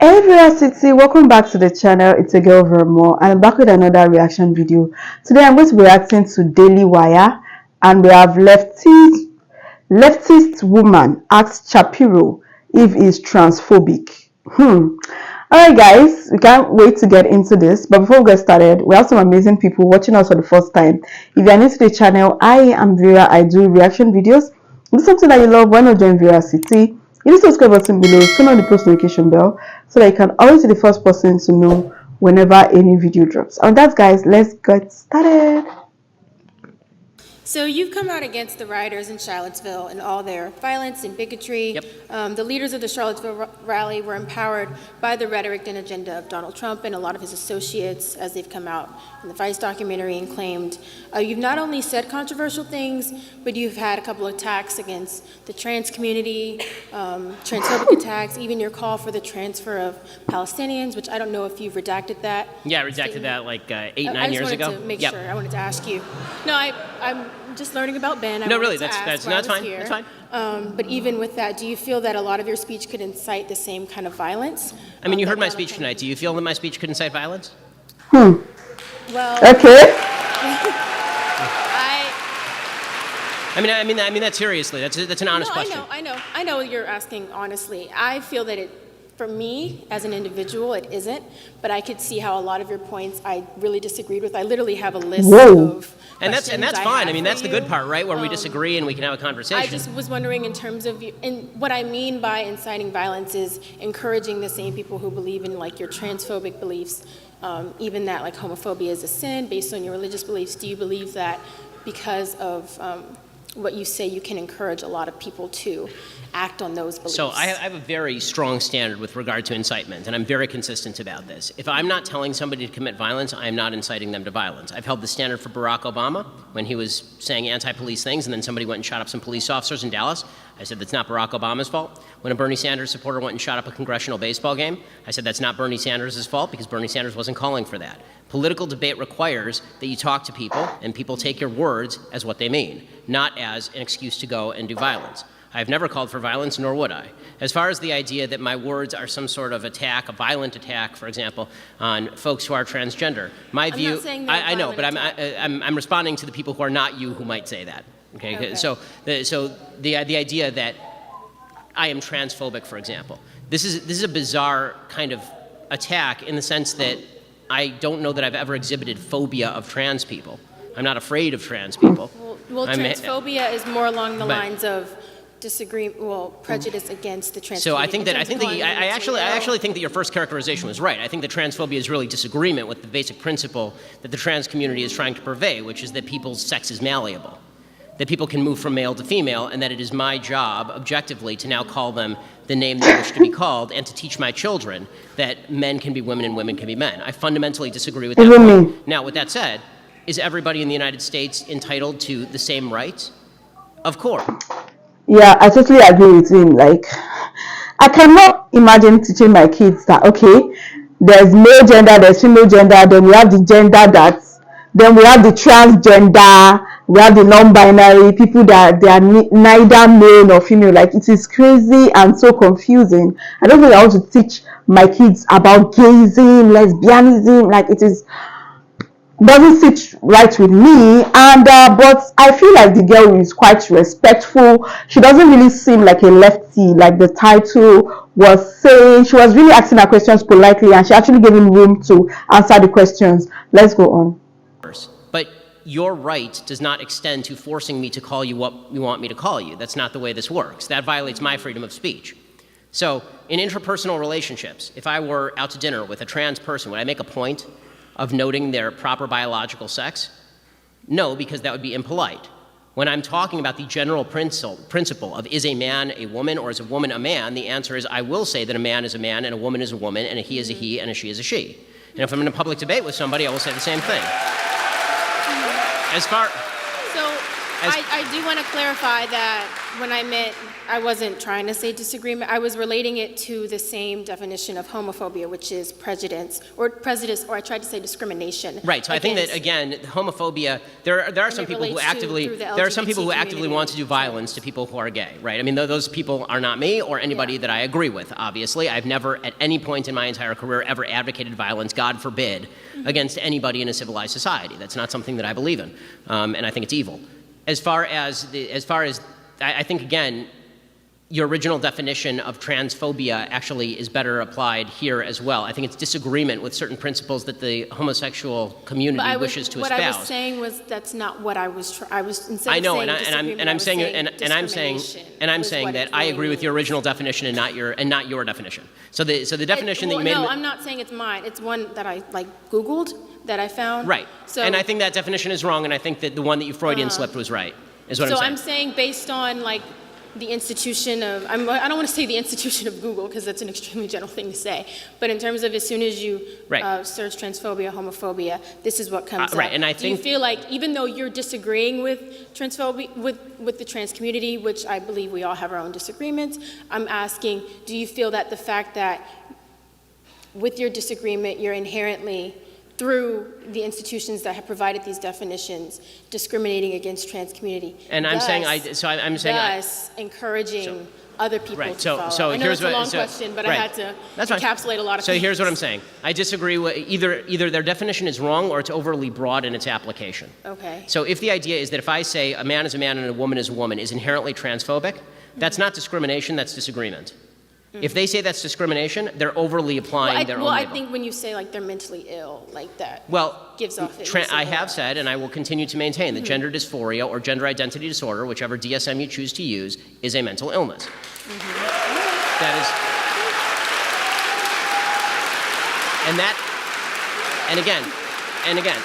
Hey City, welcome back to the channel. It's a girl Vermo, and I'm back with another reaction video. Today I'm going to be reacting to Daily Wire, and we have leftist woman asks Shapiro if he's transphobic. Alright guys, we can't wait to get into this, but before we get started, we have some amazing people watching us for the first time. If you are new to the channel, I am Vera. I do reaction videos. If it's something that you love, why not join Vera City? Hit the subscribe button below, turn on the post notification bell so that you can always be the first person to know whenever any video drops. And that's guys, let's get started. So you've come out against the rioters in Charlottesville and all their violence and bigotry. Yep. The leaders of the Charlottesville rally were empowered by the rhetoric and agenda of Donald Trump and a lot of his associates as they've come out in the Vice documentary and claimed. You've not only said controversial things, but you've had a couple of attacks against the trans community, transphobic attacks, even your call for the transfer of Palestinians, which I don't know if you've redacted that. Yeah, I redacted that like 9 years ago. I just wanted to make sure. I wanted to ask you. No, I'm just learning about Ben. No, really, that's fine. That's fine. But even with that, do you feel that a lot of your speech could incite the same kind of violence? I mean, you heard my speech tonight. Do you feel that my speech could incite violence? Well, Okay. I mean that seriously. That's an honest question. I know you're asking honestly. I feel that for me, as an individual, it isn't, but I could see how a lot of your points I really disagreed with. I literally have a list of and that's fine. I mean, that's the good part, right? Where we disagree and we can have a conversation. I just was wondering in terms of, and what I mean by inciting violence is encouraging the same people who believe in like your transphobic beliefs, even that like homophobia is a sin based on your religious beliefs. Do you believe that because of what you say, you can encourage a lot of people to act on those beliefs? So I have a very strong standard with regard to incitement, and I'm very consistent about this. If I'm not telling somebody to commit violence, I am not inciting them to violence. I've held the standard for Barack Obama when he was saying anti-police things, and then somebody went and shot up some police officers in Dallas. I said that's not Barack Obama's fault. When a Bernie Sanders supporter went and shot up a congressional baseball game, I said that's not Bernie Sanders' fault because Bernie Sanders wasn't calling for that. Political debate requires that you talk to people and people take your words as what they mean, not as an excuse to go and do violence. I've never called for violence, nor would I. As far as the idea that my words are some sort of attack, a violent attack, for example, on folks who are transgender, my view, I know, but I'm responding to the people who are not you who might say that. Okay. So the idea that I am transphobic, for example, this is a bizarre kind of attack in the sense that I don't know that I've ever exhibited phobia of trans people. I'm not afraid of trans people. Well, transphobia is more along the lines of prejudice against the trans. So I actually think that your first characterization was right. I think that transphobia is really disagreement with the basic principle that the trans community is trying to purvey, which is that people's sex is malleable, that people can move from male to female, and that it is my job, objectively, to now call them the name they wish to be called, and to teach my children that men can be women and women can be men. I fundamentally disagree with that point. Now, with that said, is everybody in the United States entitled to the same rights? Of course. Yeah, I totally agree with him. Like, I cannot imagine teaching my kids that, okay, there's male gender, there's female gender, then we have the gender then we have the transgender, we have the non-binary, people that they are neither male nor female. Like, it is crazy and so confusing. I don't think I want to teach my kids about gayism, lesbianism. Like, doesn't sit right with me, and but I feel like the girl is quite respectful. She doesn't really seem like a lefty, like the title was saying. She was really asking her questions politely, and she actually gave him room to answer the questions. Let's go on. But your right does not extend to forcing me to call you what you want me to call you. That's not the way this works. That violates my freedom of speech. So in interpersonal relationships, if I were out to dinner with a trans person, would I make a point of noting their proper biological sex? No, because that would be impolite. When I'm talking about the general principle of is a man a woman or is a woman a man, the answer is I will say that a man is a man and a woman is a woman and a he is a he and a she is a she. And if I'm in a public debate with somebody, I will say the same thing. I do want to clarify that when I meant, I wasn't trying to say disagreement. I was relating it to the same definition of homophobia, which is prejudice, or I tried to say discrimination. Right. So I think that, again, homophobia, there are some people who actively want to do violence to people who are gay, right? I mean, those people are not me or anybody that I agree with, obviously. I've never at any point in my entire career ever advocated violence, God forbid, against anybody in a civilized society. That's not something that I believe in, and I think it's evil. As far as I think, again, your original definition of transphobia actually is better applied here as well. I think it's disagreement with certain principles that the homosexual community wishes to espouse. What I was saying was that's not what I was. I was instead I know, of saying I'm saying that I agree with your original definition and not your definition. So the definition that you made. No, I'm not saying it's mine. It's one that I Googled that I found. Right. So, and I think that definition is wrong, and I think that the one that you Freudian slipped was right. Is what I'm saying. So I'm saying based on the institution of, I don't want to say the institution of Google because that's an extremely general thing to say, but in terms of as soon as you search transphobia, homophobia, this is what comes up. Right, and I think, do you feel like even though you're disagreeing with transphobia, with the trans community, which I believe we all have our own disagreements, I'm asking, do you feel that the fact that with your disagreement, you're inherently through the institutions that have provided these definitions, discriminating against trans community. And I'm thus encouraging other people to follow. So I know here's it's a long question, but I had to encapsulate a lot of things. So here's what I'm saying. I disagree with either their definition is wrong or it's overly broad in its application. Okay. So if the idea is that if I say a man is a man and a woman is a woman is inherently transphobic, that's not discrimination, that's disagreement. If they say that's discrimination, they're overly applying their own label. I think when you say they're mentally ill, that gives off. I have said, and I will continue to maintain, that gender dysphoria or gender identity disorder, whichever DSM you choose to use, is a mental illness. That is, and again,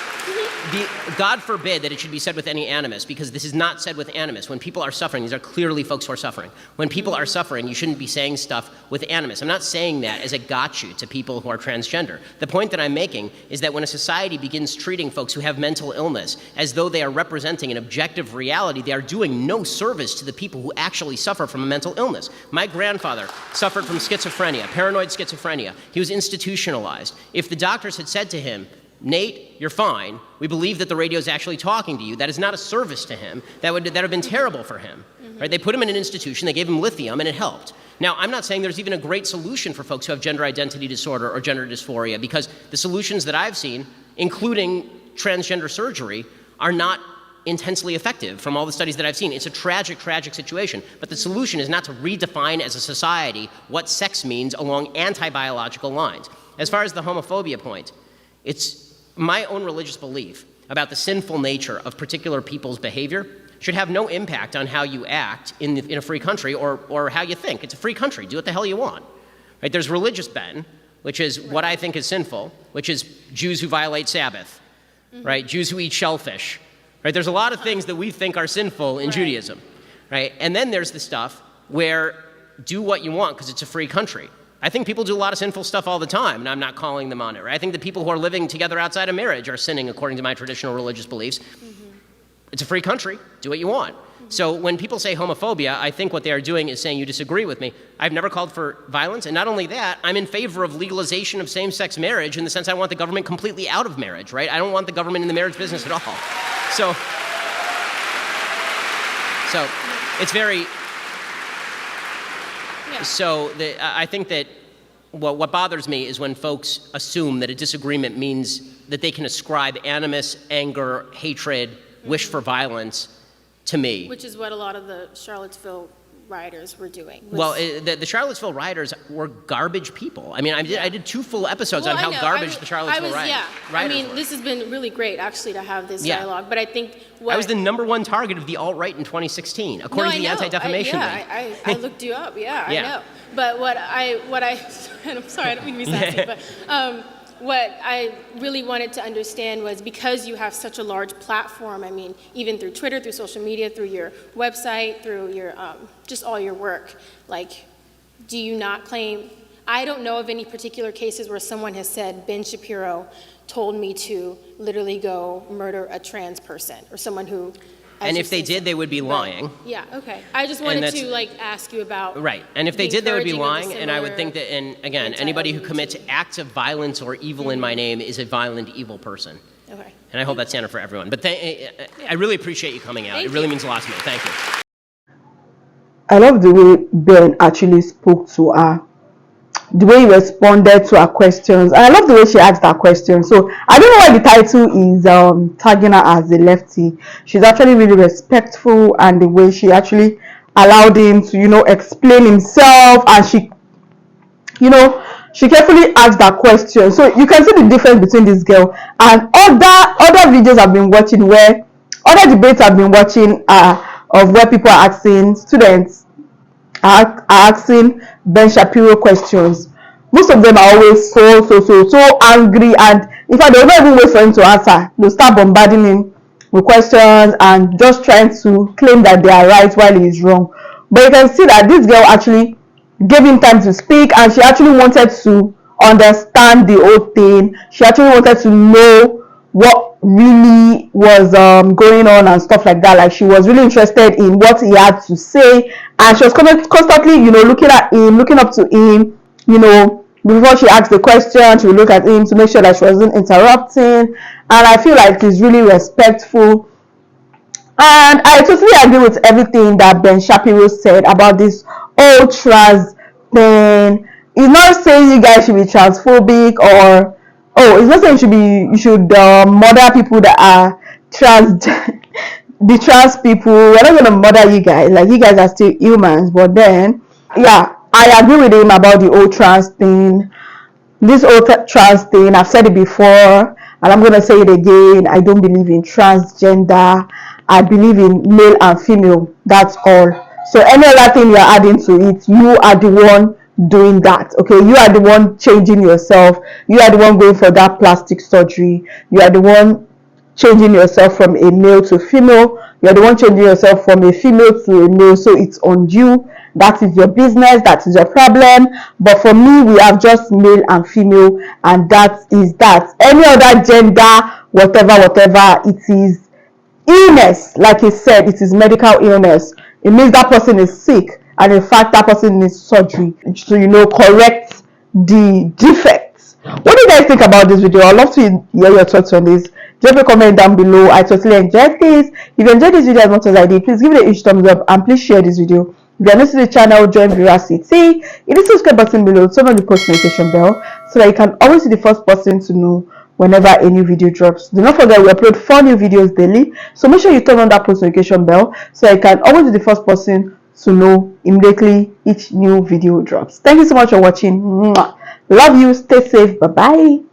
God forbid that it should be said with any animus, because this is not said with animus. When people are suffering, these are clearly folks who are suffering. When people are suffering, you shouldn't be saying stuff with animus. I'm not saying that as a gotcha to people who are transgender. The point that I'm making is that when a society begins treating folks who have mental illness as though they are representing an objective reality, they are doing no service to the people who actually suffer from a mental illness. My grandfather suffered from schizophrenia, paranoid schizophrenia. He was institutionalized. If the doctors had said to him, Nate, you're fine. We believe that the radio is actually talking to you. That is not a service to him. That would have been terrible for him. Right? They put him in an institution. They gave him lithium, and it helped. Now, I'm not saying there's even a great solution for folks who have gender identity disorder or gender dysphoria, because the solutions that I've seen, including transgender surgery, are not intensely effective from all the studies that I've seen. It's a tragic, tragic situation. But the solution is not to redefine as a society what sex means along anti-biological lines. As far as the homophobia point, it's my own religious belief about the sinful nature of particular people's behavior should have no impact on how you act in a free country or how you think. It's a free country. Do what the hell you want. Right? There's religious ben, which is what I think is sinful, which is Jews who violate Sabbath, right? Jews who eat shellfish. Right? There's a lot of things that we think are sinful in Judaism. Right? And then there's the stuff where do what you want because it's a free country. I think people do a lot of sinful stuff all the time, and I'm not calling them on it. Right? I think the people who are living together outside of marriage are sinning according to my traditional religious beliefs. It's a free country. Do what you want. So when people say homophobia, I think what they are doing is saying you disagree with me. I've never called for violence, and not only that, I'm in favor of legalization of same-sex marriage in the sense I want the government completely out of marriage, right? I don't want the government in the marriage business at all. So it's very... So I think that what bothers me is when folks assume that a disagreement means that they can ascribe animus, anger, hatred, wish for violence to me. Which is what a lot of the Charlottesville rioters were doing. Well, the Charlottesville rioters were garbage people. I mean, I did 2 full episodes on how garbage the Charlottesville rioters were. I mean, this has been really great, actually, to have this dialogue. But I think I was the #1 target of the alt-right in 2016, according to the Anti-Defamation League. I looked you up. I know. But what I I'm sorry, I don't mean to be sassy, but what I really wanted to understand was because you have such a large platform, I mean, even through Twitter, through social media, through your website, through your, just all your work, like, do you not claim, I don't know of any particular cases where someone has said, Ben Shapiro told me to literally go murder a trans person, or someone who And if they did, they would be lying. Yeah, okay. I just wanted to like ask you about. Right, and if they did, they would be lying, and I would similar think that, and again, anybody who commits acts of violence or evil in my name is a violent, evil person. Okay. And I hold that standard for everyone. But I really appreciate you coming out. Thank It really you. means a lot to me. Thank you. I love the way Ben actually spoke to her, the way he responded to her questions, and I love the way she asked her questions. So I don't know why the title is tagging her as a lefty. She's actually really respectful, and the way she actually allowed him to explain himself, and she carefully asked that question. So you can see the difference between this girl and other videos I've been watching, where other debates I've been watching of where people are asking students are asking Ben Shapiro questions. Most of them are always so angry, and in fact they'll not even wait for him to answer. They'll start bombarding him with questions and just trying to claim that they are right while he is wrong. But you can see that this girl actually gave him time to speak, and she actually wanted to understand the whole thing. She actually wanted to know what really was going on and stuff like that. Like, she was really interested in what he had to say, and she was constantly looking at him, looking up to him. Before she asked the question, she would look at him to make sure that she wasn't interrupting. And I feel like he's really respectful. And I totally agree with everything that Ben Shapiro said about this whole trans thing. He's not saying you guys should be transphobic, or he's not saying you should murder people that are trans, the trans people. We're not gonna murder you guys. Like, you guys are still humans. But then, yeah, I agree with him about the whole trans thing. This whole trans thing, I've said it before, and I'm gonna say it again. I don't believe in transgender. I believe in male and female. That's all. So any other thing you're adding to it, you are the one doing that. Okay, you are the one changing yourself. You are the one going for that plastic surgery. You are the one changing yourself from a male to female. You are the one changing yourself from a female to a male. So it's on you. That is your business. That is your problem. But for me, we have just male and female, and that is that. Any other gender, whatever it is, illness, like he said, it is medical illness. It means that person is sick, and in fact that person needs surgery to correct the defects. What do you guys think about this video? I'd love to hear your thoughts on this. Drop a comment down below. I totally enjoyed this. If you enjoyed this video as much as I did, please give it a huge thumbs up, and please share this video. If you are new to the channel, join Veracity. Hit the subscribe button below, turn on the post notification bell so that you can always be the first person to know whenever a new video drops. Do not forget, we upload 4 new videos daily, so make sure you turn on that post notification bell so you can always be the first person to know immediately each new video drops. Thank you so much for watching. Love you. Stay safe. Bye bye.